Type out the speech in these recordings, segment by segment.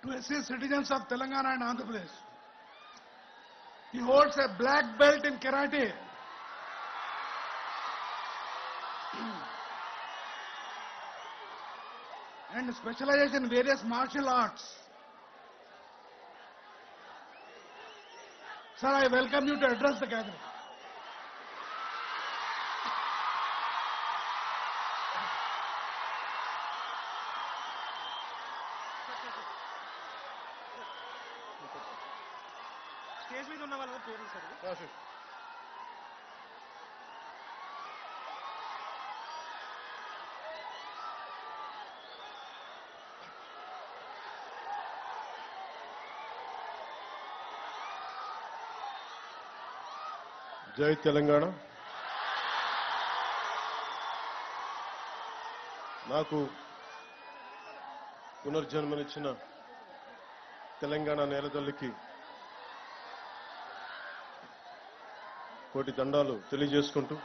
to assist citizens of Telangana and Andhra Pradesh. He holds a black belt in karate. And specializes in various martial arts. Sir, I welcome you to address the gathering. Stage మీద ఉన్న వాళ్ళ పేరు sir. జై తెలంగాణ. నాకు పునర్జన్మనిచ్చిన తెలంగాణ నేలతల్లికి కోటి దండాలు తెలియజేసుకుంటూ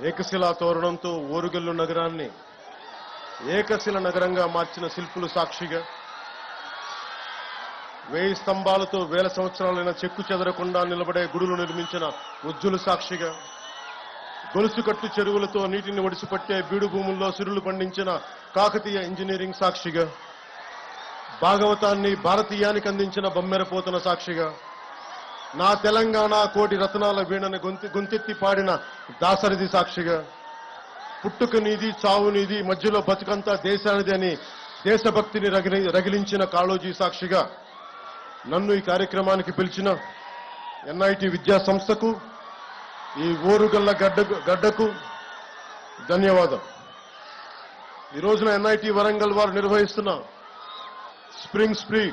ఏకశిలా తోరణంతో ఓరుగల్లు నగరాన్ని ఏకశిల నగరంగా మార్చిన శిల్పులు సాక్షిగా 1000 స్తంభాలతో వేల సంవత్సరాలైన చెక్కు చెదరకుండా నిలబడే గుడులు నిర్మించిన ఉజ్జులు సాక్షిగా గొలుసుకట్టు చెరువులతో నీటిని ఒడిసిపట్టే బీడు భూముల్లో సిరులు పండించిన కాకతీయ ఇంజనీరింగ్ సాక్షిగా భాగవతాన్ని భారతీయానికి అందించిన బమ్మెరపోతన సాక్షిగా నా తెలంగాణ కోటి రత్నాల వీణని గొంతెత్తి పాడిన దాసరిది సాక్షిగా పుట్టుక నీది చావు నీది మధ్యలో బతుకంతా దేశానిది అని దేశభక్తిని రగిలించిన కాళోజీ సాక్షిగా నన్ను ఈ కార్యక్రమానికి పిలిచిన NIT విద్యా సంస్థకు ఈ ఓరుగల్ల గడ్డకు ధన్యవాదం. ఈ రోజున NIT వరంగల్ వారు నిర్వహిస్తున్న స్ప్రింగ్ స్ప్రీ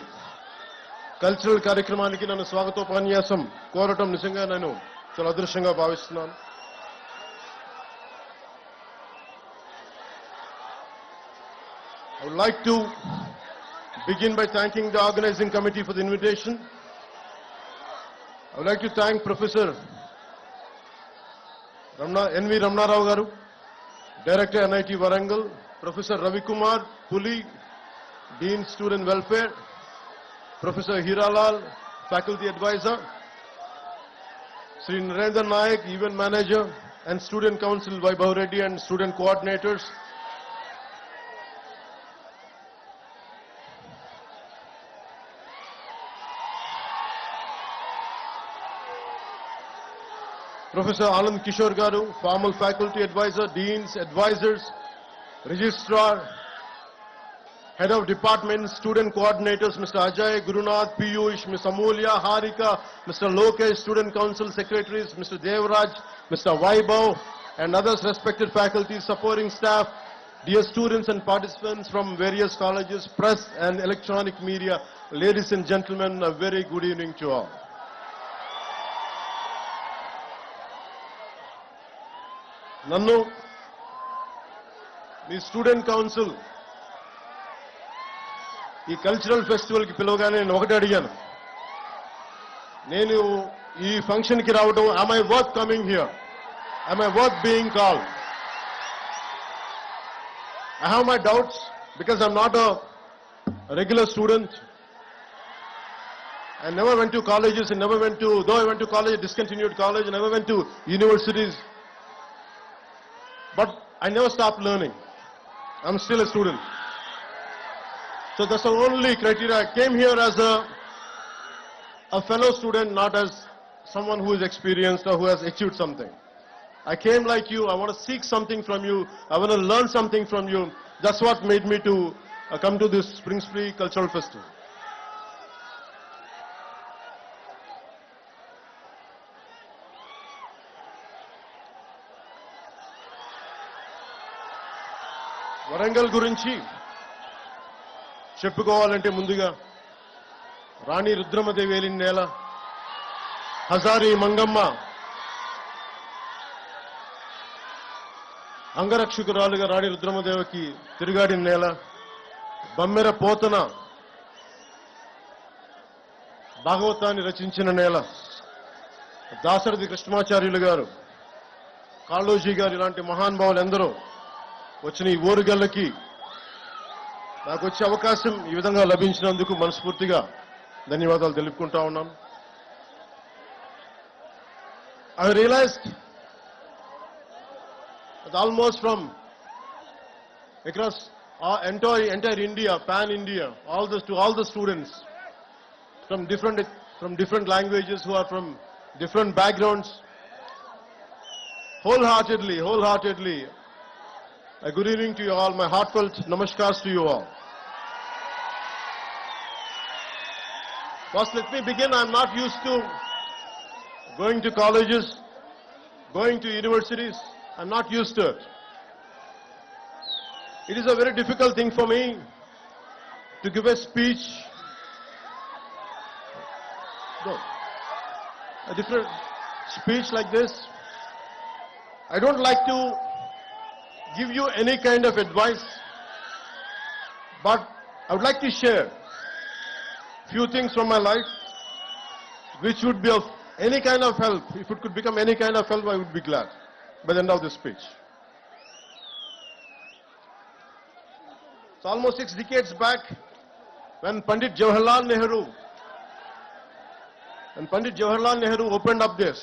కల్చరల్ కార్యక్రమానికి నన్ను స్వాగతోపన్యాసం కోరటం నిజంగా నేను చాలా అదృష్టంగా భావిస్తున్నాను. I would like to begin by thanking the organizing committee for the invitation. I would like to thank Professor N.V. Ramnarao Garu, Director NIT Warangal, Professor Ravi Kumar Puli, Dean Student Welfare, Professor Hiralal, Faculty Advisor, Sri Narendra Nayak, Event Manager, and Student Council Vaibhav Reddy and Student Coordinators, Professor Anand Kishore Garu, Formal Faculty Advisor, Deans, Advisors, Registrar, Head of Department, Student Coordinators, Mr. Ajay, Gurunath, Piyush, Ms. Amulya, Harika, Mr. Lokesh, Student Council Secretaries, Mr. Devraj, Mr. Vaibhav, and others respected faculty, supporting staff, dear students and participants from various colleges, press and electronic media, ladies and gentlemen, a very good evening to all. నన్ను మీ student council ఈ cultural festival కి పిలవగానే నేను ఒకటి అడిగాను. నేను ఈ function కి రావడం, am I worth coming here? Am I worth being called? I have my doubts because I'm not a regular student. I never went to colleges and never went to, though I went to college, discontinued college, and never went to universities. But I never stopped learning. I'm still a student. So that's the only criteria. I came here as a fellow student, not as someone who is experienced or who has achieved something. I came like you. I want to seek something from you. I want to learn something from you. That's what made me to come to this Spring Spree Cultural Festival. Warangal గురించి చెప్పుకోవాలంటే ముందుగా రాణి రుద్రమదేవి ఏలిన నేల, హజారీ మంగమ్మ అంగరక్షకురాలుగా రాణి రుద్రమదేవికి తిరుగాడిన నేల, బమ్మెర పోతన భాగవతాన్ని రచించిన నేల, దాశరథి కృష్ణమాచార్యులు గారు, కాళోజీ గారు ఇలాంటి మహానుభావులు ఎందరో వచ్చిన ఈ ఓరుగల్లకి నాకు వచ్చే అవకాశం ఈ విధంగా లభించినందుకు మనస్ఫూర్తిగా ధన్యవాదాలు తెలుపుకుంటా ఉన్నాను. I realized that almost from across our entire India, pan India, all the students from different languages who are from different backgrounds, wholeheartedly, a good evening to you all. My heartfelt namaskars to you all. First, let me begin. I'm not used to going to colleges, going to universities. I'm not used to it. It is a very difficult thing for me to give a speech. No, a different speech like this. I don't like to give you any kind of advice, but I would like to share few things from my life which would be of any kind of help. If it could become any kind of help, I would be glad by the end of this speech. It's almost 6 decades back when Pandit Jawaharlal Nehru opened up this.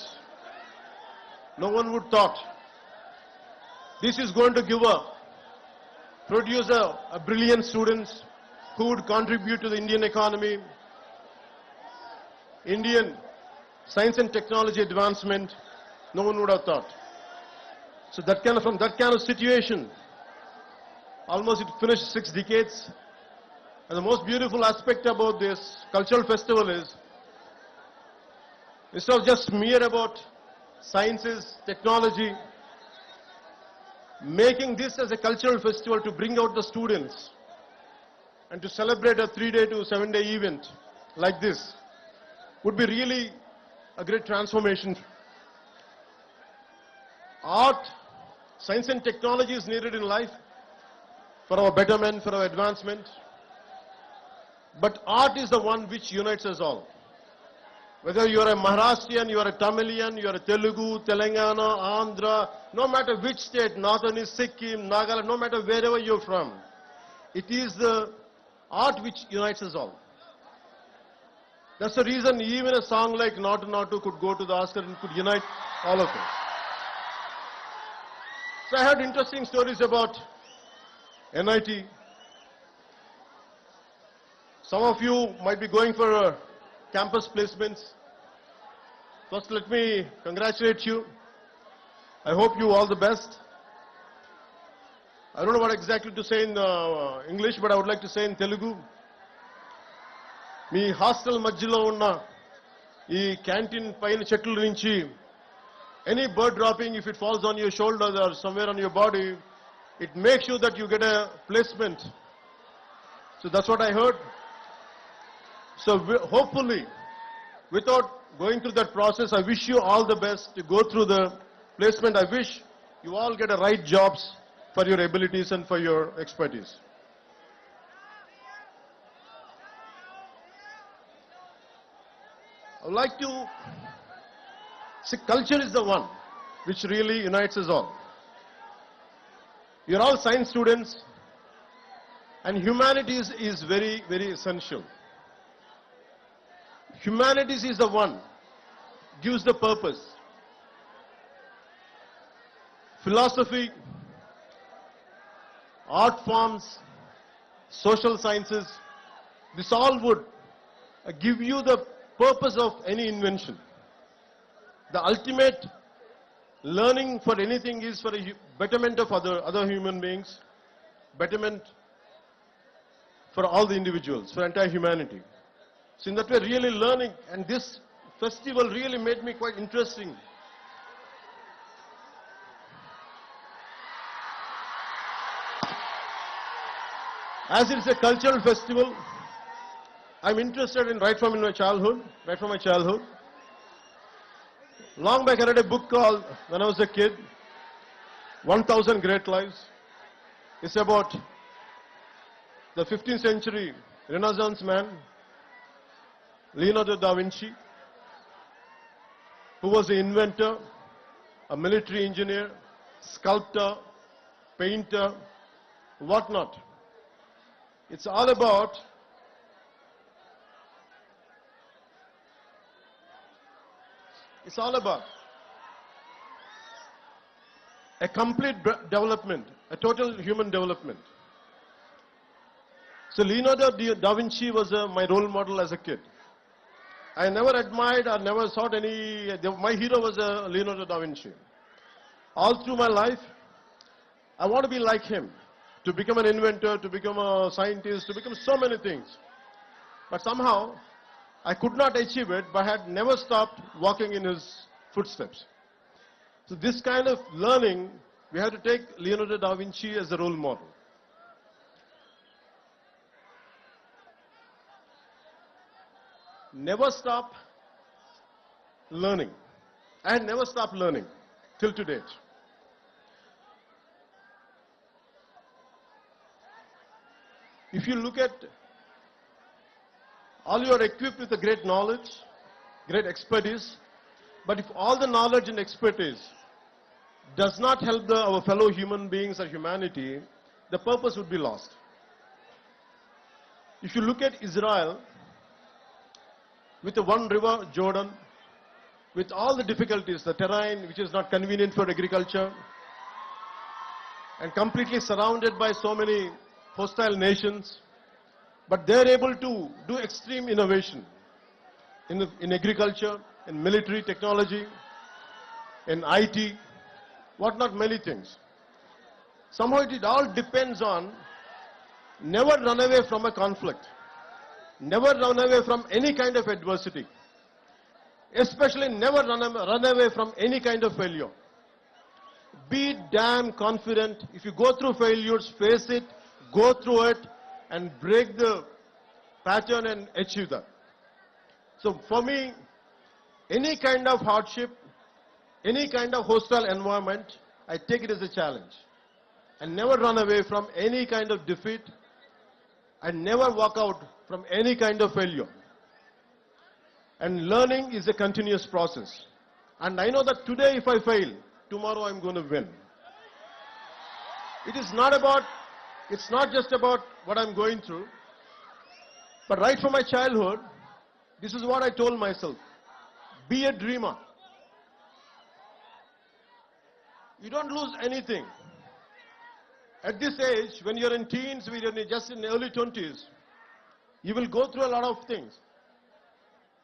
No one would thought this is going to produce a brilliant students who would contribute to the Indian economy, Indian science and technology advancement. No one would have thought. So from that kind of situation, almost it finished 6 decades. And the most beautiful aspect about this cultural festival is, instead of just mere about sciences, technology, making this as a cultural festival to bring out the students and to celebrate a 3-day to 7-day event like this would be really a great transformation. Art, science and technology is needed in life for our betterment, for our advancement. But art is the one which unites us all. Whether you are a Maharashtrian, you are a Tamilian, you are a Telugu, Telangana, Andhra, no matter which state, northern is Sikkim, Nagaland, no matter wherever you're from, it is the art which unites us all. That's the reason even a song like Natu Natu could go to the Oscar and could unite all of us. So I heard interesting stories about NIT. Some of you might be going for campus placements. First, let me congratulate you. I hope you all the best. I don't know what exactly to say in English, but I would like to say in Telugu. మీ hostel మధ్యలో ఉన్న ఈ canteen పైన చెట్ల నుంచి any bird dropping, if it falls on your shoulder or somewhere on your body, it makes you that you get a placement. So that's what I heard. So hopefully, without going through that process, I wish you all the best to go through the placement. I wish you all get the right jobs for your abilities and for your expertise. I would like to say culture is the one which really unites us all. You're all science students, and humanities is very, very essential. Humanities is the one gives the purpose. Philosophy, art forms, social sciences, this all would give you the purpose of any invention. The ultimate learning for anything is for a betterment of other human beings, betterment for all the individuals, for entire humanity. So in that way, really learning, and this festival really made me quite interesting. As it is a cultural festival, I'm interested in right from my childhood. Long back I read a book called, when I was a kid, 1000 Great Lives. It's about the 15th century Renaissance man, Leonardo da Vinci. who was an inventor, a military engineer, sculptor, painter, whatnot. It's all about a complete development, a total human development. So Leonardo da Vinci was my role model as a kid. I never admired or never sought any, my hero was Leonardo da Vinci. All through my life, I want to be like him, to become an inventor, to become a scientist, to become so many things. But somehow, I could not achieve it, but had never stopped walking in his footsteps. So this kind of learning, we have to take Leonardo da Vinci as a role model. Never stop learning. I had never stopped learning till to date. If you look at, all you are equipped with a great knowledge, great expertise, but if all the knowledge and expertise does not help our fellow human beings or humanity, the purpose would be lost. If you look at Israel, with the one river, Jordan, with all the difficulties, the terrain which is not convenient for agriculture, and completely surrounded by so many hostile nations, but they're able to do extreme innovation in agriculture, in military technology, in IT, whatnot, many things. Somehow it all depends on never run away from a conflict. Never run away from any kind of adversity. Especially never run away from any kind of failure. Be damn confident. If you go through failures, face it, go through it, and break the pattern and achieve that. So for me, any kind of hardship, any kind of hostile environment, I take it as a challenge. And never run away from any kind of defeat, and never walk out from any kind of failure. And learning is a continuous process. And I know that today if I fail, tomorrow I'm going to win. It's not just about what I'm going through, but right from my childhood, this is what I told myself. Be a dreamer. You don't lose anything. At this age, when you're in teens, when you're just in early 20s, you will go through a lot of things.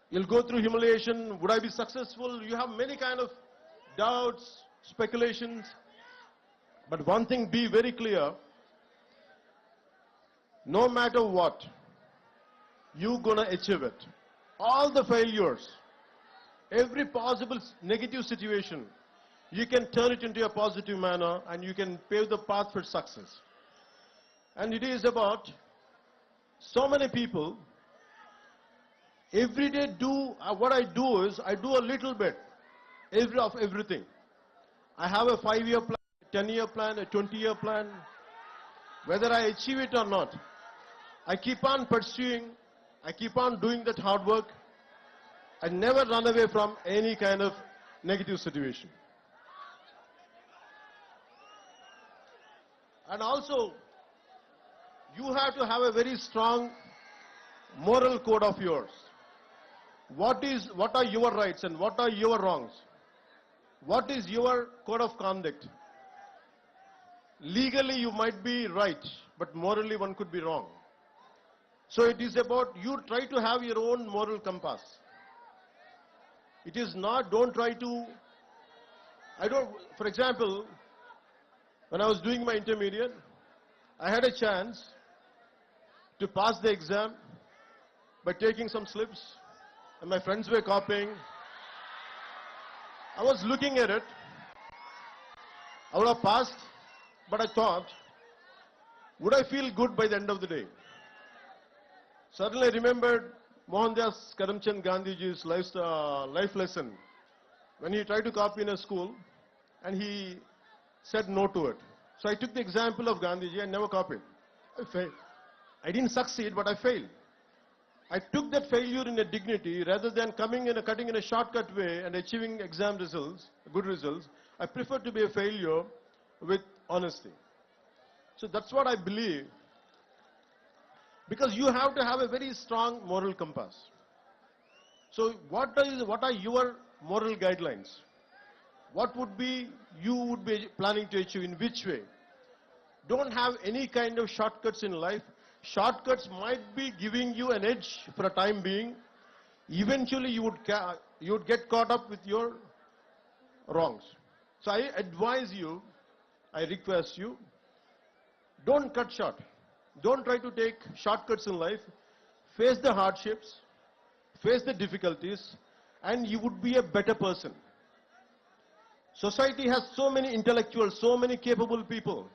You'll go through humiliation. Would I be successful? You have many kind of doubts, speculations. But one thing, be very clear. No matter what, you're going to achieve it. All the failures, every possible negative situation, you can turn it into a positive manner and you can pave the path for success. And it is about so many people, every day what I do is, I do a little bit of everything. I have a 5-year plan, a 10-year plan, a 20-year plan. Whether I achieve it or not, I keep on pursuing, I keep on doing that hard work. I never run away from any kind of negative situation. And also, you have to have a very strong moral code of yours. What are your rights and what are your wrongs? What is your code of conduct? Legally you might be right, but morally one could be wrong. So it is about you try to have your own moral compass. It is not, don't try to, for example, when I was doing my intermediate, I had a chance to pass the exam by taking some slips, and my friends were copying. I was looking at it. I would have passed, but I thought, would I feel good by the end of the day? Suddenly I remembered Mohandas Karamchand Gandhiji's life lesson when he tried to copy in a school and he said no to it. So I took the example of Gandhiji and never copied. I failed. I didn't succeed, but I failed. I took that failure in a dignity rather than cutting in a shortcut way and achieving exam results, good results. I prefer to be a failure with honesty. So that's what I believe. Because you have to have a very strong moral compass. So what are your moral guidelines? What would be you would be planning to achieve in which way? Don't have any kind of shortcuts in life. Shortcuts might be giving you an edge for a time being. Eventually you would get caught up with your wrongs. So I advise you, I request you, don't cut short. Don't try to take shortcuts in life. Face the hardships, face the difficulties, and you would be a better person. Society has so many intellectuals, so many capable people.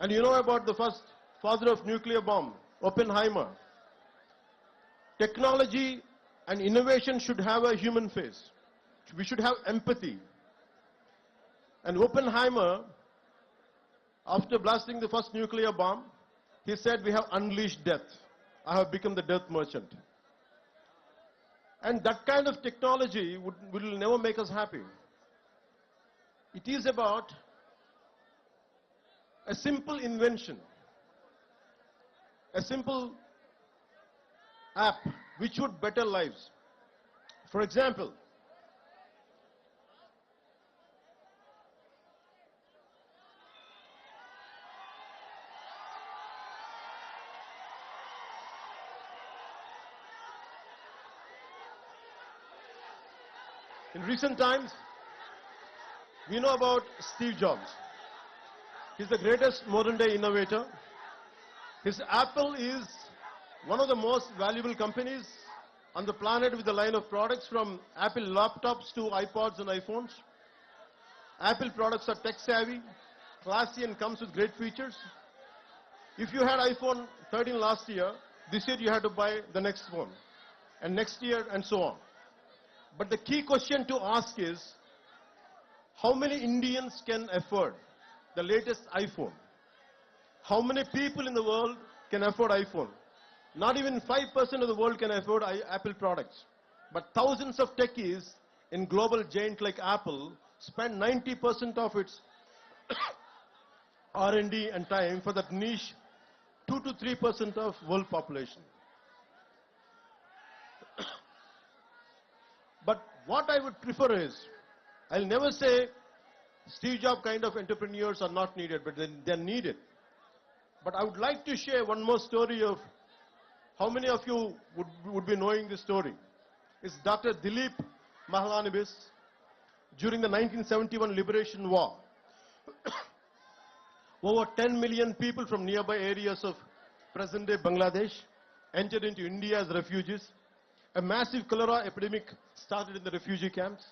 And you know about the first father of nuclear bomb, Oppenheimer. Technology and innovation should have a human face. We should have empathy. And Oppenheimer, after blasting the first nuclear bomb, he said, "We have unleashed death. I have become the death merchant." And that kind of technology will never make us happy. It is about a simple invention, a simple app which would better lives. For example, in recent times, we know about Steve Jobs. He's the greatest modern day innovator. His Apple is one of the most valuable companies on the planet with a line of products from Apple laptops to iPods and iPhones. Apple products are tech savvy, classy and comes with great features. If you had iPhone 13 last year, this year you had to buy the next one, and next year and so on. But the key question to ask is, how many Indians can afford the latest iPhone? How many people in the world can afford iPhone? Not even 5% of the world can afford Apple products. But thousands of techies in global giant like Apple spend 90% of its R&D and time for that niche 2 to 3% of world population. But what I would prefer is, I'll never say Steve Jobs kind of entrepreneurs are not needed, but they're needed. But I would like to share one more story of how many of you would be knowing this story. It's Dr. Dilip Mahlanabis during the 1971 Liberation War. Over 10 million people from nearby areas of present-day Bangladesh entered into India as refugees. A massive cholera epidemic started in the refugee camps.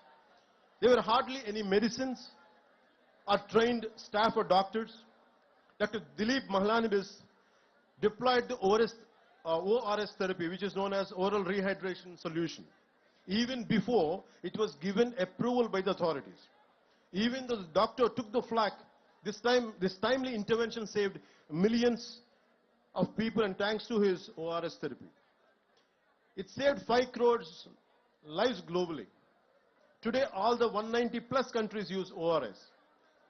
There were hardly any medicines or trained staff or doctors. Dr. Dilip Mahlanabis deployed the ORS therapy, which is known as oral rehydration solution, even before it was given approval by the authorities. Even though the doctor took the flak, this timely intervention saved millions of people, and thanks to his ORS therapy. It saved 5 crores lives globally. Today, all the 190 plus countries use ORS.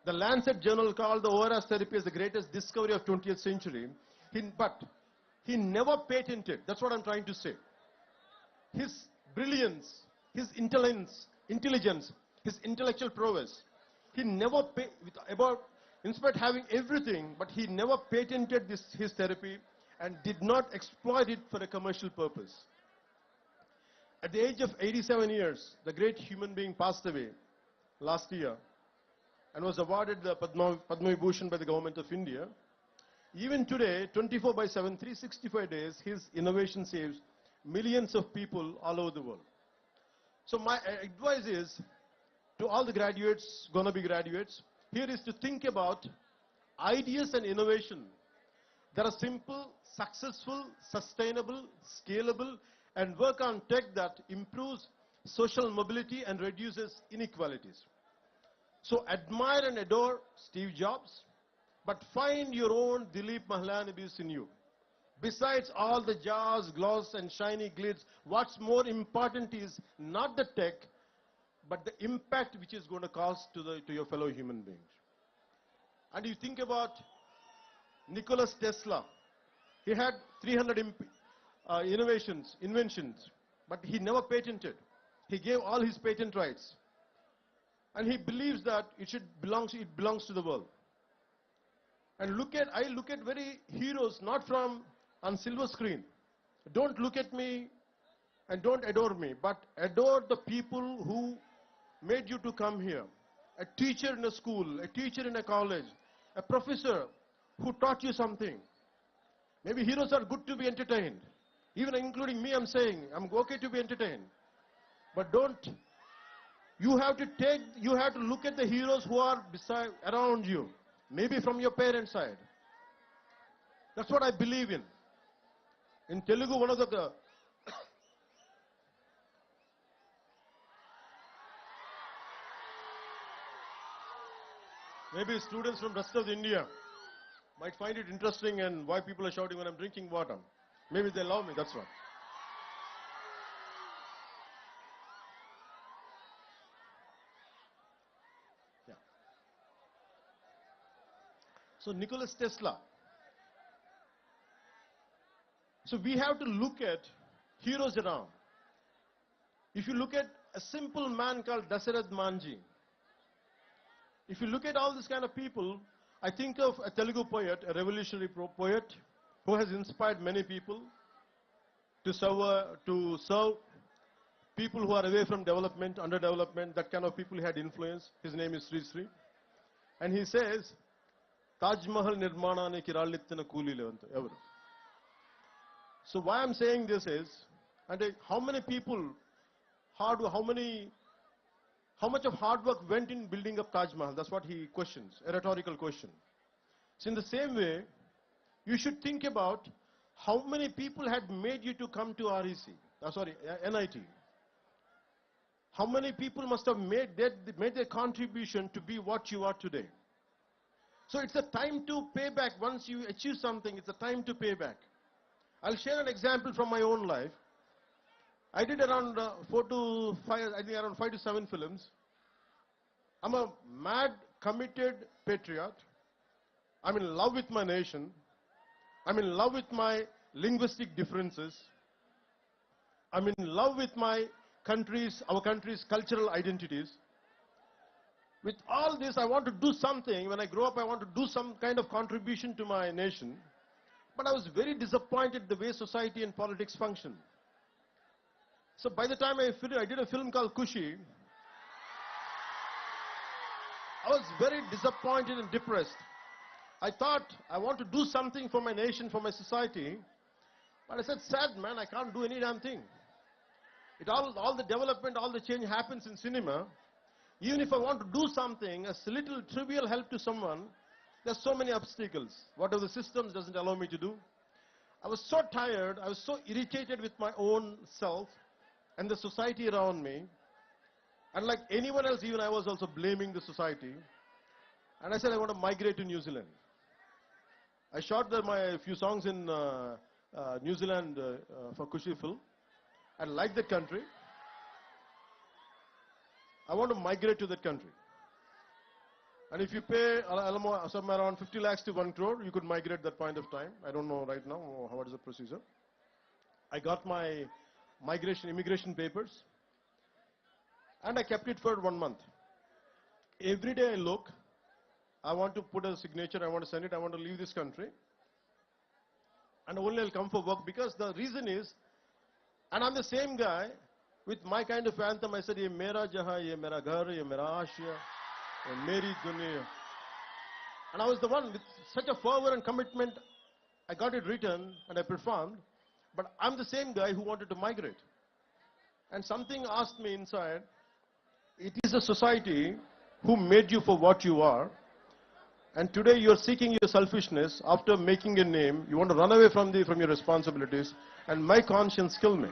The Lancet journal called the ORS therapy as the greatest discovery of 20th century. But he never patented. That's what I'm trying to say. His brilliance, his intelligence, his intellectual prowess. He never in spite of having everything, but he never patented his therapy and did not exploit it for a commercial purpose. At the age of 87 years, the great human being passed away last year and was awarded the Padma Vibhushan by the government of India. Even today, 24/7, 365 days, his innovation saves millions of people all over the world. So my advice is to all the graduates, gonna be graduates, here is to think about ideas and innovation that are simple, successful, sustainable, scalable, and work on tech that improves social mobility and reduces inequalities. So admire and adore Steve Jobs, but find your own Dilip Mahlanabis in you. Besides all the jars, gloss and shiny glitz, what's more important is not the tech, but the impact which is going to cause to your fellow human beings. And you think about Nikola Tesla. He had 300 inventions, but he never patented. He gave all his patent rights. And he believes that it belongs to the world. And I look at very heroes, not from on silver screen. Don't look at me and don't adore me, but adore the people who made you to come here. A teacher in a school, a teacher in a college, a professor who taught you something. Maybe heroes are good to be entertained. Even including me, I'm saying, I'm okay to be entertained. But you have to look at the heroes who are around you. Maybe from your parents' side. That's what I believe in. In Telugu, one of the maybe students from rest of India might find it interesting and why people are shouting when I'm drinking water. Maybe they love me, that's what. Yeah. So Nikola Tesla. So we have to look at heroes around. If you look at a simple man called Dasarath Manji, if you look at all these kind of people, I think of a Telugu poet, a revolutionary poet, who has inspired many people to serve people who are away from development, underdevelopment, that kind of people he had influence. His name is Sri Sri. And he says, Taj Mahal nirmananiki rallittina kooli levantu evaru. So why I'm saying this is, and how many people, how much of hard work went in building up Taj Mahal? That's what he questions, a rhetorical question. So in the same way, you should think about how many people had made you to come to NIT. How many people must have made their contribution to be what you are today. So it's a time to pay back. Once you achieve something, it's a time to pay back. I'll share an example from my own life. I did around 5 to 7 films. I'm a mad, committed patriot. I'm in love with my nation. I'm in love with my linguistic differences. I'm in love with our country's cultural identities. With all this, I want to do something. When I grow up, I want to do some kind of contribution to my nation. But I was very disappointed the way society and politics function. So by the time I did a film called Kushi, I was very disappointed and depressed. I thought I want to do something for my nation, for my society. But I said, sad man, I can't do any damn thing. All the development, all the change happens in cinema. Even if I want to do something, a little trivial help to someone, there's so many obstacles. Whatever the systems doesn't allow me to do. I was so tired, I was so irritated with my own self and the society around me. And like anyone else, even I was also blaming the society. And I said, I want to migrate to New Zealand. I shot my few songs in New Zealand for Kushi film. I like that country. I want to migrate to that country. And if you pay somewhere around 50 lakhs to 1 crore, you could migrate that point of time. I don't know right now what is the procedure. I got my immigration papers, and I kept it for 1 month. Every day I look, I want to put a signature, I want to send it, I want to leave this country. And only I'll come for work, because the reason is, and I'm the same guy, with my kind of anthem, I said, ye mera jahan, ye mera ghar, ye mera aashiya, ye meri dunya. And I was the one with such a fervor and commitment, I got it written and I performed, but I'm the same guy who wanted to migrate. And something asked me inside, it is a society who made you for what you are, and today you're seeking your selfishness. After making a name, you want to run away from your responsibilities, and my conscience killed me.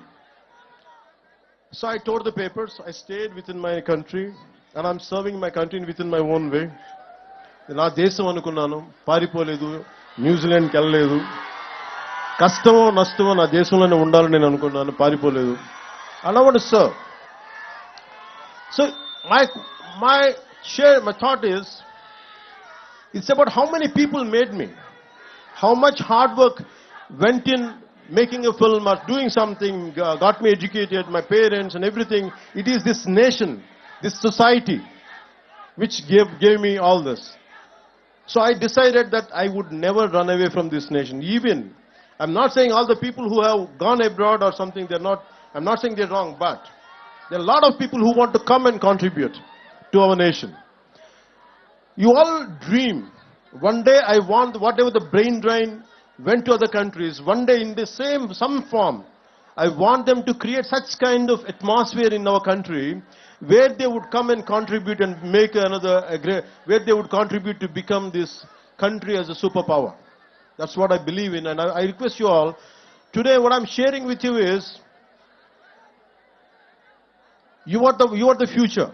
So I tore the papers, I stayed within my country, and I'm serving my country within my own way. నా దేశం అనుకున్నాను, పారిపోలేదు, న్యూజిలాండ్కి వెళ్ళలేదు. కష్టమో నష్టమో నా దేశంలోనే ఉండాలని నేను అనుకున్నాను, పారిపోలేదు. And I want to serve. So my thought is, it's about how many people made me, how much hard work went in making a film or doing something, got me educated, my parents and everything. It is this nation, this society, which gave me all this. So I decided that I would never run away from this nation. Even, I'm not saying all the people who have gone abroad or something, I'm not saying they're wrong, but there are a lot of people who want to come and contribute to our nation. You all dream. One day I want, whatever the brain drain went to other countries, one day in the some form, I want them to create such kind of atmosphere in our country where they would come and contribute and make where they would contribute to become this country as a superpower. That's what I believe in, and I request you all, today what I'm sharing with you is, you are the future.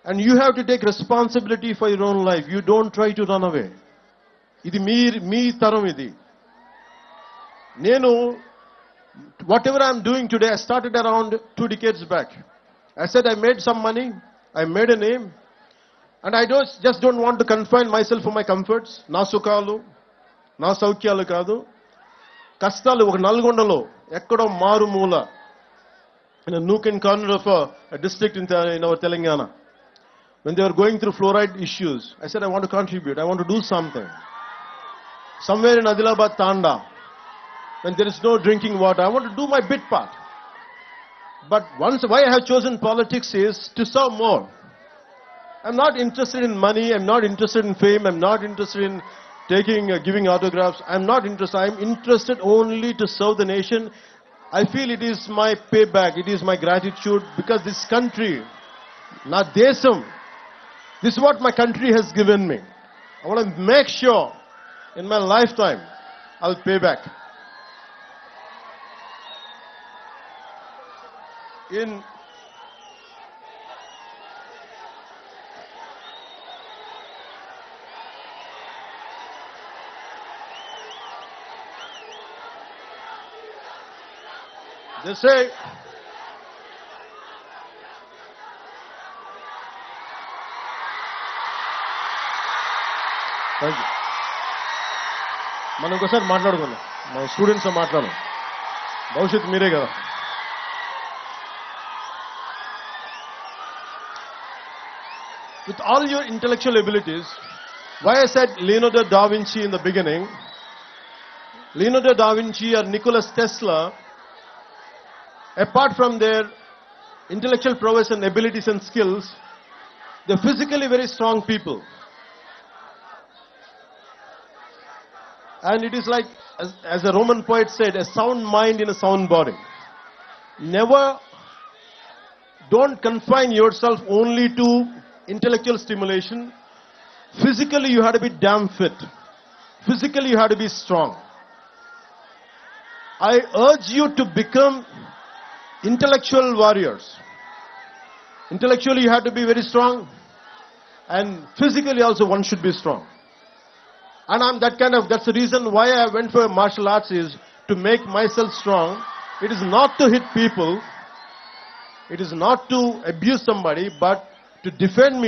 And you have to take responsibility for your own life. You don't try to run away. Idi me taram idi. Nenu, whatever I'm doing today, I started around 2 decades back. I said I made some money, I made a name, and I just don't want to confine myself for my comforts. Na sukalu, na saukyalu kaadu. Kastalu oka Nalgondalo, ekkado maru moola, in a nook and corner of a district in our Telangana. When they were going through fluoride issues, I said, I want to contribute, I want to do something. Somewhere in Adilabad, Tanda, when there is no drinking water, I want to do my bit part. But why I have chosen politics is to serve more. I'm not interested in money, I'm not interested in fame, I'm not interested in giving autographs, I'm not interested. I'm interested only to serve the nation. I feel it is my payback, it is my gratitude, because this country, na desam, this is what my country has given me. I want to make sure in my lifetime I'll pay back. They say, thank you. మనం ఒకసారి మాట్లాడుకుందాం, మన students మాట్లాడదాం, భవిష్యత్తు మీరే కదా. With all your intellectual abilities, why I said Leonardo da Vinci in the beginning, Leonardo da Vinci or Nicholas Tesla, apart from their intellectual prowess and abilities and skills, they're physically very strong people. And it is like, as a Roman poet said, a sound mind in a sound body. Don't confine yourself only to intellectual stimulation. Physically, you have to be damn fit. Physically, you have to be strong. I urge you to become intellectual warriors. Intellectually, you have to be very strong, and physically also one should be strong. And that's the reason why I went for martial arts, is to make myself strong. It is not to hit people, it is not to abuse somebody, but to defend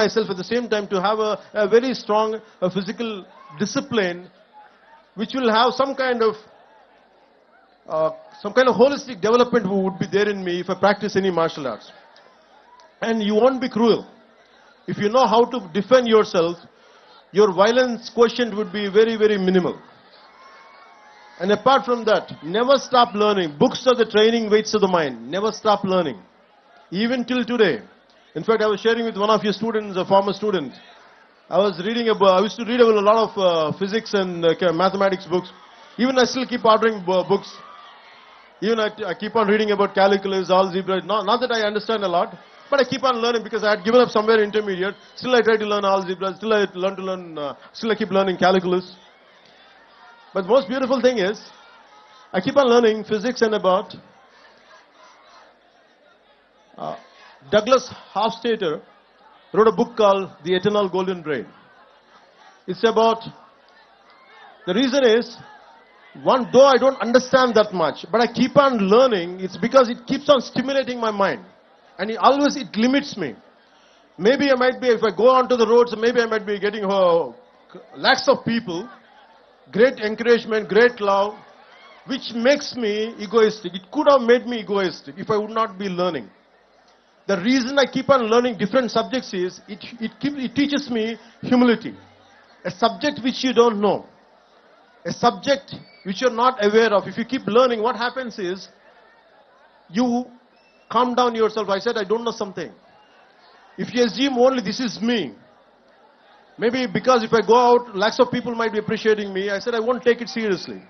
myself at the same time, to have a very strong physical discipline, which will have some kind of holistic development would be there in me if I practice any martial arts. And you won't be cruel. If you know how to defend yourself, your violence quotient would be very, very minimal. And apart from that, never stop learning. Books are the training weights of the mind. Never stop learning. Even till today. In fact, I was sharing with one of your students, a former student. I used to read a lot of physics and mathematics books. Even I still keep ordering books. Even I keep on reading about calculus, algebra. Not that I understand a lot, but I keep on learning, because I had given up somewhere intermediate. Still I try to learn algebra. Still I keep learning calculus. But the most beautiful thing is, I keep on learning physics and about Douglas Hofstadter wrote a book called The Eternal Golden Brain. It's about The reason is, one, though I don't understand that much, but I keep on learning, it's because it keeps on stimulating my mind. And it limits me. Maybe I might be, if I go onto the roads, maybe I might be getting lakhs of people, great encouragement, great love, which makes me egoistic. It could have made me egoistic if I would not be learning. The reason I keep on learning different subjects is, it teaches me humility. A subject which you don't know, a subject which you're not aware of, if you keep learning, what happens is, you calm down yourself. I said, I don't know something. If you assume only this is me, maybe because if I go out, lakhs of people might be appreciating me, I said I won't take it seriously.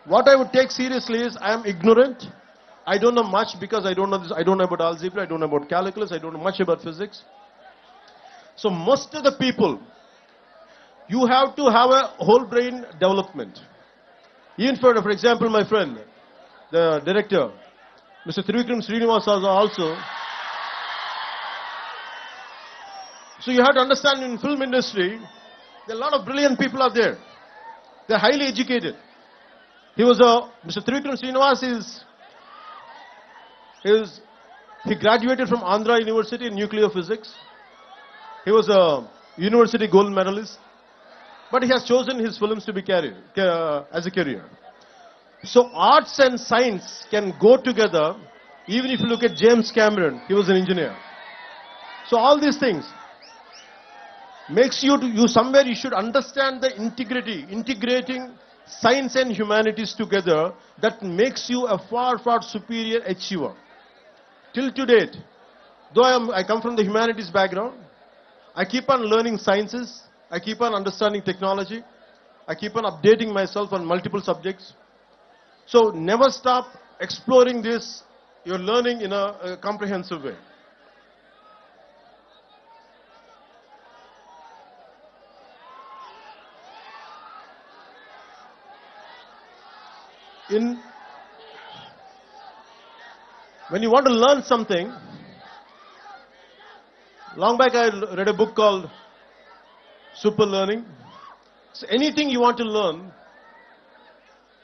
What I would take seriously is, I am ignorant. I don't know much because I don't know this. I don't know about algebra. I don't know about calculus. I don't know much about physics. So most of the people, you have to have a whole brain development. Even for example, my friend, the director, Mr. Trivikram Srinivasa also. So you have to understand, in film industry, there are a lot of brilliant people out there. They're highly educated. Mr. Trivikram Srinivasa he graduated from Andhra University in nuclear physics. He was a university gold medalist. But he has chosen his films to be as a career. So arts and science can go together. Even if you look at James Cameron, he was an engineer. So all these things makes you somewhere you should understand the integrating science and humanities together. That makes you a far, far superior achiever. Till to date, though I come from the humanities background, I keep on learning sciences. I keep on understanding technology. I keep on updating myself on multiple subjects. So never stop exploring this. You're learning in a comprehensive way. When you want to learn something, long back I read a book called Super Learning. So anything you want to learn,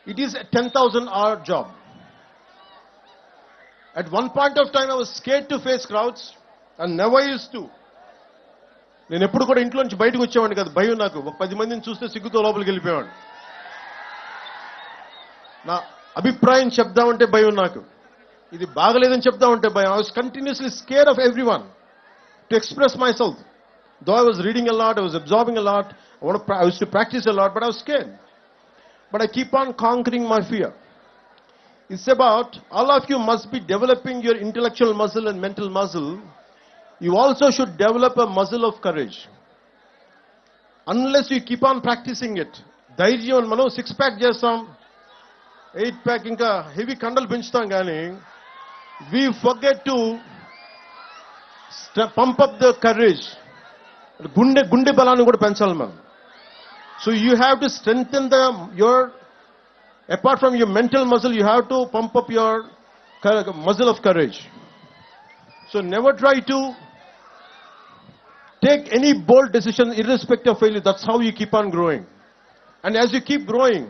it is a 10,000-hour job. At one point of time, I was scared to face crowds and never used to. నేను ఎప్పుడు కూడా ఇంట్లో నుంచి బయటకు వచ్చేవాడిని కాదు. భయం నాకు. 10 మందిని చూస్తే సిగ్గుతో లోపలికి వెళ్ళిపోయాడు. నా అభిప్రాయం చెప్దామంటే భయం నాకు. ఇది బాగలేదని చెప్దామంటే భయం. I was continuously scared of everyone to express myself. Though I was reading a lot, I was absorbing a lot, I used to practice a lot, but I was scared. But I keep on conquering my fear. It's about, all of you must be developing your intellectual muscle and mental muscle. You also should develop a muscle of courage. Unless you keep on practicing it. ధైర్యం మనం 6-pack చేస్తాం, 8-pack ఇంకా heavy కండలు పెంచుతాం కానీ we forget to pump up the courage. గుండె బలాన్ని కూడా పెంచాలి మనం. So you have to strengthen apart from your mental muscle, you have to pump up your muscle of courage. So never try to take any bold decision irrespective of failure. That's how you keep on growing. And as you keep growing,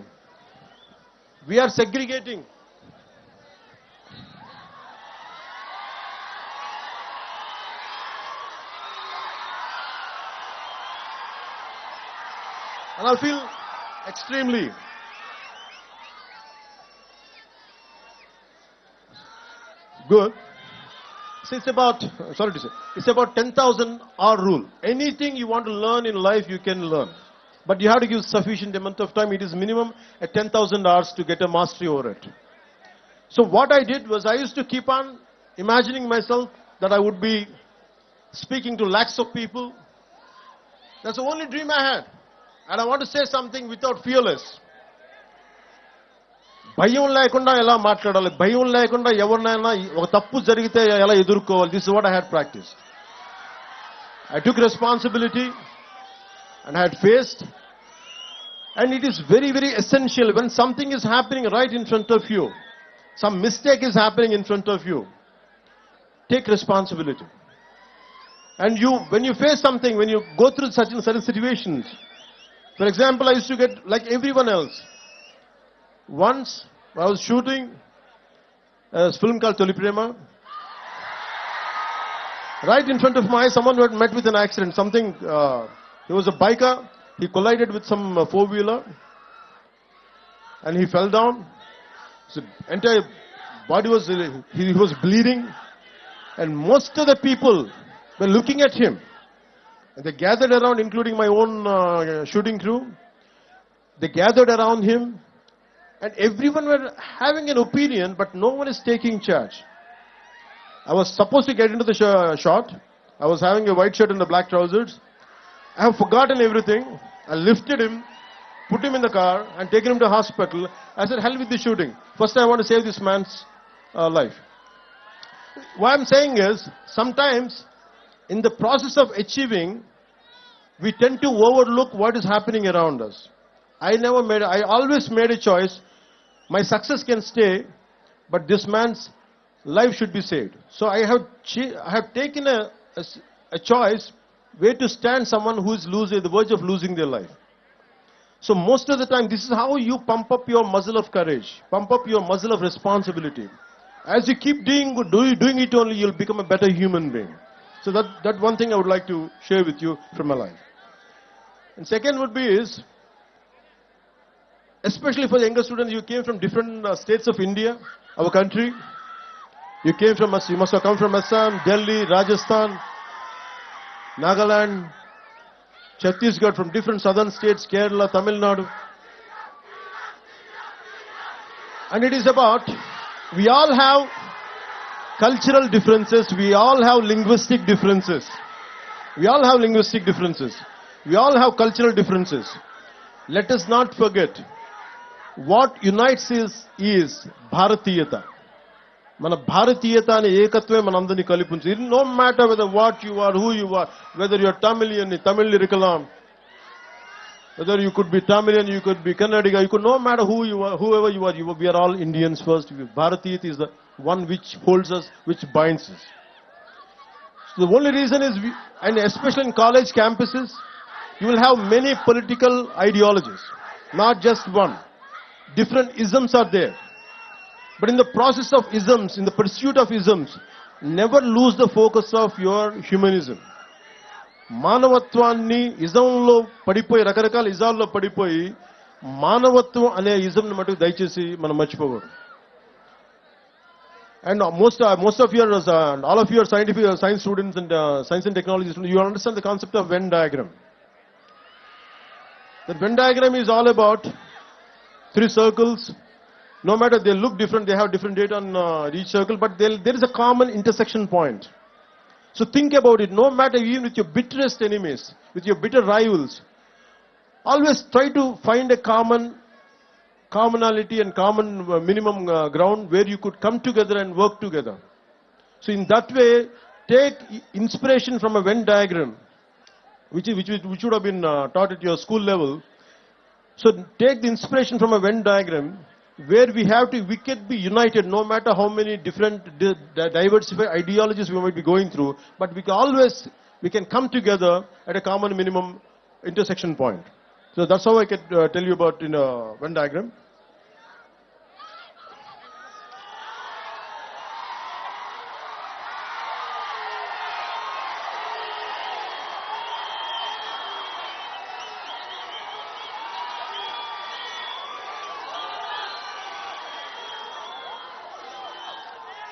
we are segregating. And I feel extremely good. So it's about, it's about 10,000-hour rule. Anything you want to learn in life, you can learn. But you have to give sufficient amount of time. It is minimum at 10,000 hours to get a mastery over it. So what I did was, I used to keep on imagining myself that I would be speaking to lakhs of people. That's the only dream I had. And I want to say something without fearless. భయం లేకుండా ఎలా మాట్లాడాలి, భయం లేకుండా ఎవరినైనా ఒక తప్పు జరిగితే ఎలా ఎదుర్కోవాలి. This is what I had practiced. I took responsibility and I had faced. And it is very, very essential when something is happening right in front of you, some mistake is happening in front of you, take responsibility. And when you face something, when you go through certain situations, For example, I used to get like everyone else. Once I was shooting a film called Toli Prema. Right in front of my eyes, someone had met with an accident. He was a biker. He collided with some four-wheeler, and he fell down. His entire body was, he was bleeding, and most of the people were looking at him. And they gathered around, including my own shooting crew. They gathered around him, and everyone were having an opinion, but no one is taking charge. I was supposed to get into the shot. I was having a white shirt and the black trousers. I have forgotten everything. I lifted him, put him in the car, and taken him to hospital. I said, hell with the shooting. First, I want to save this man's life. What I'm saying is, sometimes, in the process of achieving, we tend to overlook what is happening around us. I always made a choice. My success can stay, but this man's life should be saved. So I have taken a choice where to stand someone who is at the verge of losing their life. So most of the time, this is how you pump up your muscle of courage, pump up your muscle of responsibility. As you keep doing it only, you'll become a better human being. So that one thing I would like to share with you from my life. And second would be is, especially for the younger students, you came from different states of India, our country. You must have come from Assam, Delhi, Rajasthan, Nagaland, Chhattisgarh, from different southern states, Kerala, Tamil Nadu. And it is about, we all have cultural differences, we all have linguistic differences. We all have linguistic differences. We all have cultural differences. Let us not forget, what unites us is Bharatiyata. మన భారతీయత అనే ఏకత్వమే మనందరినీ కలిపించింది. No matter whether what you are, who you are, whether you are Tamilian, Tamil irikalam, whether you could be Tamilian, you could be Kannadiga, no matter who you are, whoever you are, we are all Indians first. Bharatiyata is the one which holds us, which binds us. So the only reason is, and especially in college campuses, you will have many political ideologies, not just one. Different isms are there. But in the process of isms, in the pursuit of isms, never lose the focus of your humanism. మానవత్వాన్ని ఇజంలో పడిపోయి, రకరకాల ఇజాల్లో పడిపోయి, మానవత్వం అనే ఇజంని మటుకు దయచేసి మనం మర్చిపోకూడదు. And most of your, all of your science students and science and technology students, you understand the concept of Venn diagram. The Venn diagram is all about three circles. No matter they look different, they have different data on each circle, but there is a common intersection point. So think about it. No matter, even with your bitterest enemies, with your bitter rivals, always try to find a commonality and common minimum ground where you could come together and work together. So in that way, take inspiration from a Venn diagram, which would have been taught at your school level. So take the inspiration from a Venn diagram, where we can be united, no matter how many different diversified ideologies we might be going through, but we can come together at a common minimum intersection point. So that's how I can tell you about in a Venn diagram.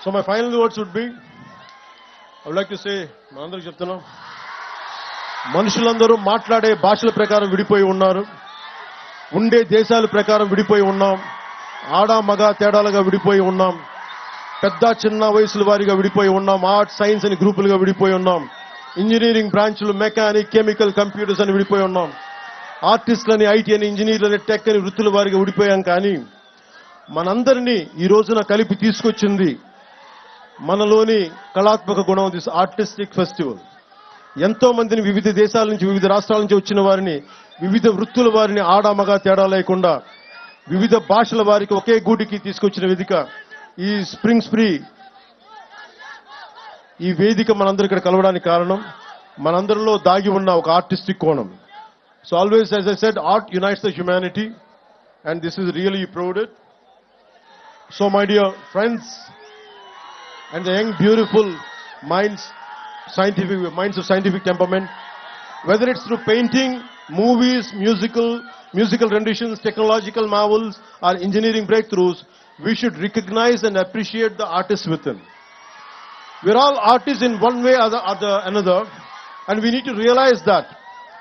So my final words would be, I would like to say, మనందరికీ చెప్తున్నా, మనుషులందరూ మాట్లాడే భాషల ప్రకారం విడిపోయి ఉన్నారు, ఉండే దేశాల ప్రకారం విడిపోయి ఉన్నాం, ఆడ మగ తేడాలుగా విడిపోయి ఉన్నాం, పెద్ద చిన్న వయసుల వారిగా విడిపోయి ఉన్నాం, ఆర్ట్స్ సైన్స్ అని గ్రూపులుగా విడిపోయి ఉన్నాం, ఇంజనీరింగ్ బ్రాంచ్లు మెకానిక్ కెమికల్ కంప్యూటర్స్ అని విడిపోయి ఉన్నాం, ఆర్టిస్టులని ఐటీ అని ఇంజనీర్లని టెక్ అని వృత్తుల వారిగా విడిపోయాం. కానీ మనందరినీ ఈ రోజున కలిపి తీసుకొచ్చింది మనలోని కళాత్మక గుణం, దిస్ ఆర్టిస్టిక్ ఫెస్టివల్. ఎంతో మందిని వివిధ దేశాల నుంచి, వివిధ రాష్ట్రాల నుంచి వచ్చిన వారిని, వివిధ వృత్తుల వారిని ఆడ మగ తేడా లేకుండా వివిధ భాషల వారికి ఒకే గూటికి తీసుకొచ్చిన వేదిక ఈ స్ప్రింగ్ స్ప్రీ. ఈ వేదిక మనందరూ ఇక్కడ కలవడానికి కారణం మనందరిలో దాగి ఉన్న ఒక ఆర్టిస్టిక్ కోణం. So always, as I said, art unites the humanity, and this is really proved it. So my dear friends, and the young, beautiful minds, minds of scientific temperament, whether it's through painting, movies, musical renditions, technological marvels, or engineering breakthroughs, we should recognize and appreciate the artists within. We're all artists in one way or another, and we need to realize that.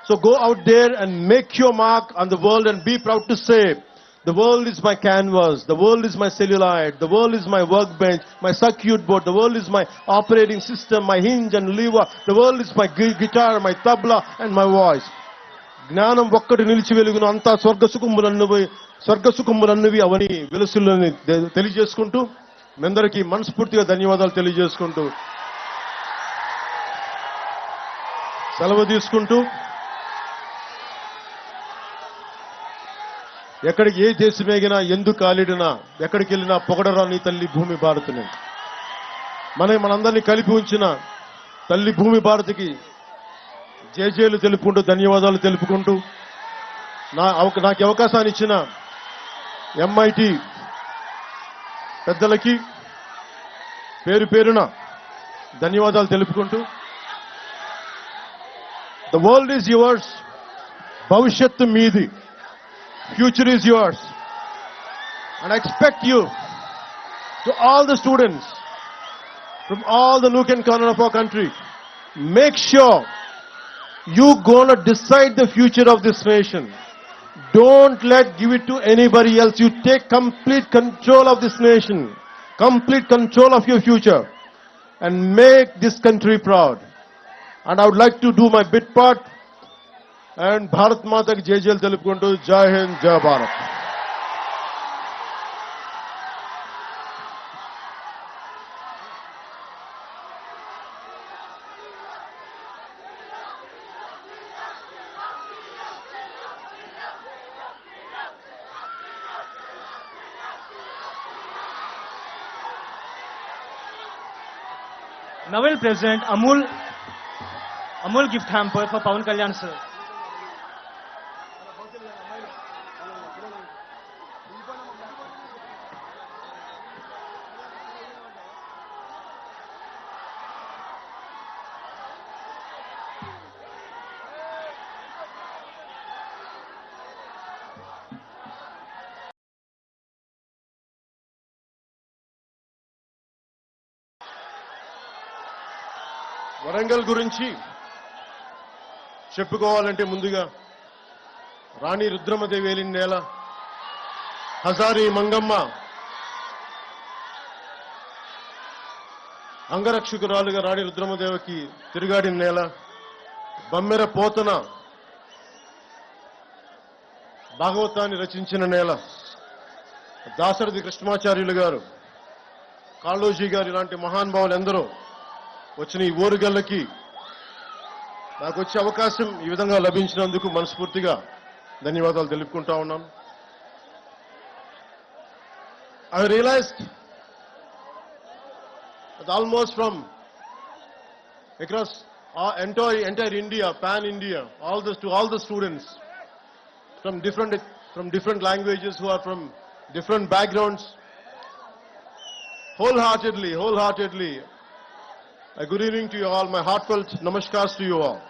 So go out there and make your mark on the world and be proud to say, the world is my canvas, the world is my cellulite, the world is my workbench, my circuit board, the world is my operating system, my hinge and lever, the world is my guitar, my tabla and my voice. జ్ఞానం ఒక్కటి నిలిచి వెలుగును అంతా స్వర్గసుఖములన్నవి అవని వెలుసులని తెలియజేసుకుంటూ మీ అందరికీ మనస్ఫూర్తిగా ధన్యవాదాలు తెలియజేసుకుంటూ సెలవు తీసుకుంటూ ఎక్కడికి ఏ దేశమేగినా ఎందుకు కాలిడినా ఎక్కడికి వెళ్ళినా పొగడరా నీ తల్లి భూమి భారతిని మనందరినీ కలిపి ఉంచిన తల్లి భూమి భారతికి జేజేలు తెలుపుకుంటూ ధన్యవాదాలు తెలుపుకుంటూ నాకు అవకాశాన్ని ఇచ్చిన MIT పెద్దలకి పేరు పేరున ధన్యవాదాలు తెలుపుకుంటూ ద వరల్డ్ ఈజ్ యువర్స్, భవిష్యత్తు మీది, future is yours, and I expect you, to all the students from all the nook and corner of our country, make sure you gonna decide the future of this nation. Don't give it to anybody else. You take complete control of this nation, complete control of your future, and make this country proud. And I would like to do my bit part. And Bharat Mata ki jai telupukuntu, Jai Hind, Jai Bharat. Now we'll present Amul gift hamper for Pawan Kalyan sir. Warangal గురించి చెప్పుకోవాలంటే ముందుగా రాణి రుద్రమదేవి ఏలిన నేల, హజారీ మంగమ్మ అంగరక్షకురాలుగా రాణి రుద్రమదేవికి తిరుగాడిన నేల, బమ్మెర పోతన భాగవతాన్ని రచించిన నేల, దాశరథి కృష్ణమాచార్యులు గారు, కాళోజీ గారు ఇలాంటి మహానుభావులు ఎందరో వచ్చిన ఈ ఓరుగల్లకి నాకు వచ్చే అవకాశం ఈ విధంగా లభించినందుకు మనస్ఫూర్తిగా ధన్యవాదాలు తెలుపుకుంటా ఉన్నాను. I realized that almost from across entire India, pan India, to all the students from different languages who are from different backgrounds, wholeheartedly, a good evening to you all. My heartfelt namaskars to you all.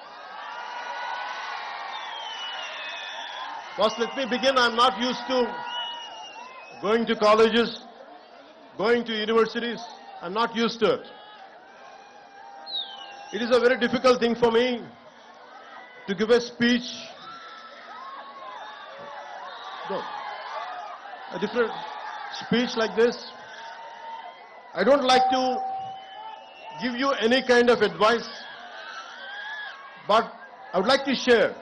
First, let me begin. I'm not used to going to colleges, going to universities. I'm not used to it. It is a very difficult thing for me to give a speech, a different speech like this. I don't like to give you any kind of advice, but I would like to share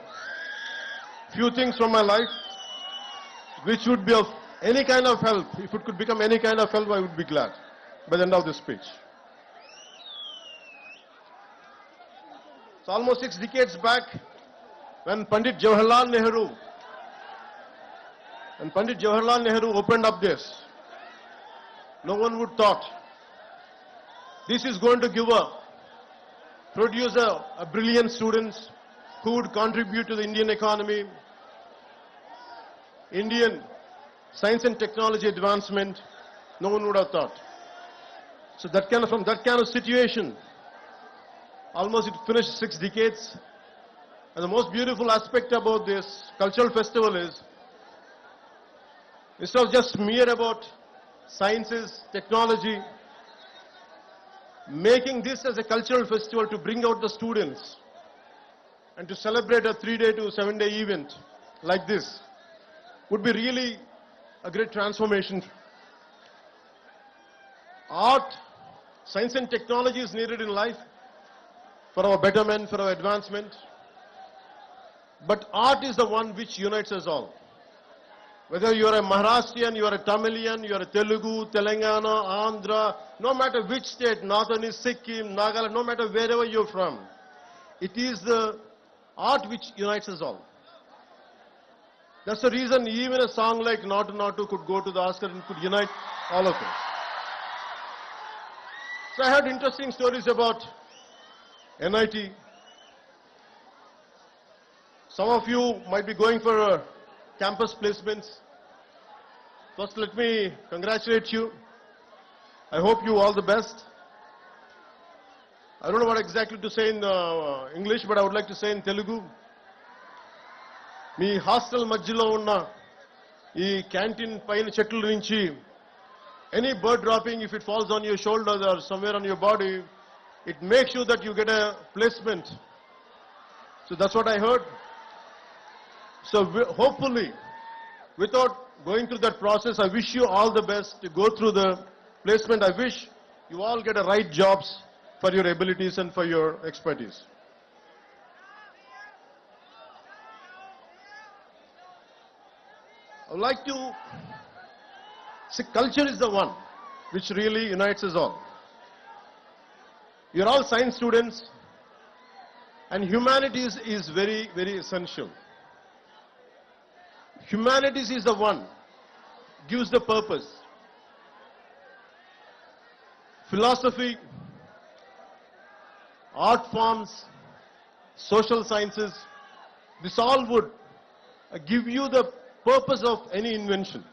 few things from my life which would be of any kind of help. If it could become any kind of help, I would be glad by the end of this speech. It's almost 6 decades back when Pandit Jawaharlal Nehru opened up this. No one would thought this is going to produce a brilliant students, who would contribute to the Indian economy, Indian science and technology advancement. No one would have thought. So from that kind of situation, almost it finished 6 decades. And the most beautiful aspect about this cultural festival is, instead of just mere about sciences, technology, making this as a cultural festival to bring out the students and to celebrate a 3-day to 7-day event like this would be really a great transformation. Art, science and technology is needed in life for our betterment, for our advancement. But art is the one which unites us all. Whether you are a Maharashtrian, you are a Tamilian, you are a Telugu, Telangana, Andhra, no matter which state, northern is Sikkim, Nagaland, no matter wherever you're from, it is the art which unites us all. That's the reason even a song like Natu Natu could go to the Oscar and could unite all of us. So I heard interesting stories about NIT. Some of you might be going for campus placements. First, let me congratulate you. I hope you all the best. I don't know what exactly to say in English, but I would like to say in Telugu. మీ hostel మధ్యలో ఉన్న ఈ canteen పైన చెట్ల నుంచి any bird dropping, if it falls on your shoulder or somewhere on your body, it makes sure that you get a placement. So that's what I heard. So hopefully, without going through that process, I wish you all the best to go through the placement. I wish you all get the right jobs for your abilities and for your expertise. I would like to say culture is the one which really unites us all. You're all science students, and humanities is very, very essential. Humanities is the one gives the purpose. Philosophy, art forms, social sciences, this all would give you the purpose of any invention.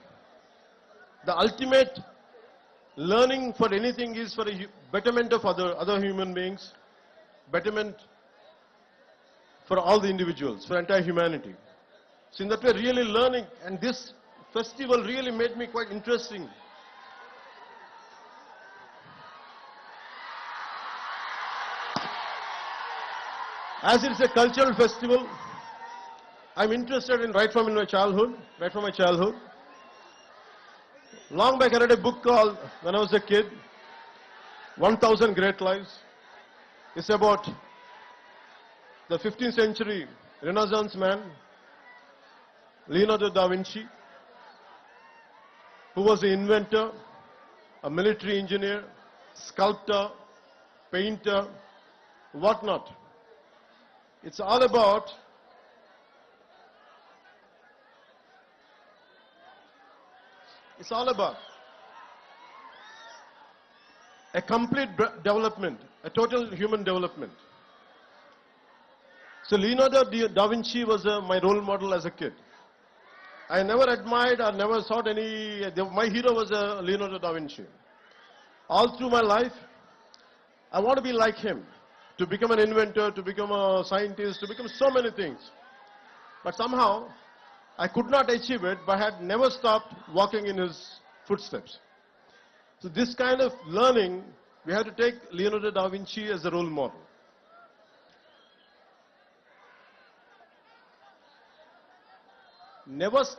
The ultimate learning for anything is for a betterment of other human beings, betterment for all the individuals, for entire humanity. So in that way, really learning, and this festival really made me quite interesting. As it's a cultural festival, I'm interested in right from my childhood. Long back I read a book called, when I was a kid, 1000 Great Lives. It's about the 15th century Renaissance man, Leonardo da Vinci, who was an inventor, a military engineer, sculptor, painter, whatnot. It's all about a complete development, a total human development. So Leonardo da Vinci was my role model as a kid. I never admired or never sought any, my hero was Leonardo da Vinci. All through my life, I want to be like him, to become an inventor, to become a scientist, to become so many things. But somehow, I could not achieve it, but I had never stopped walking in his footsteps. So this kind of learning, we have to take Leonardo da Vinci as a role model. Never stop.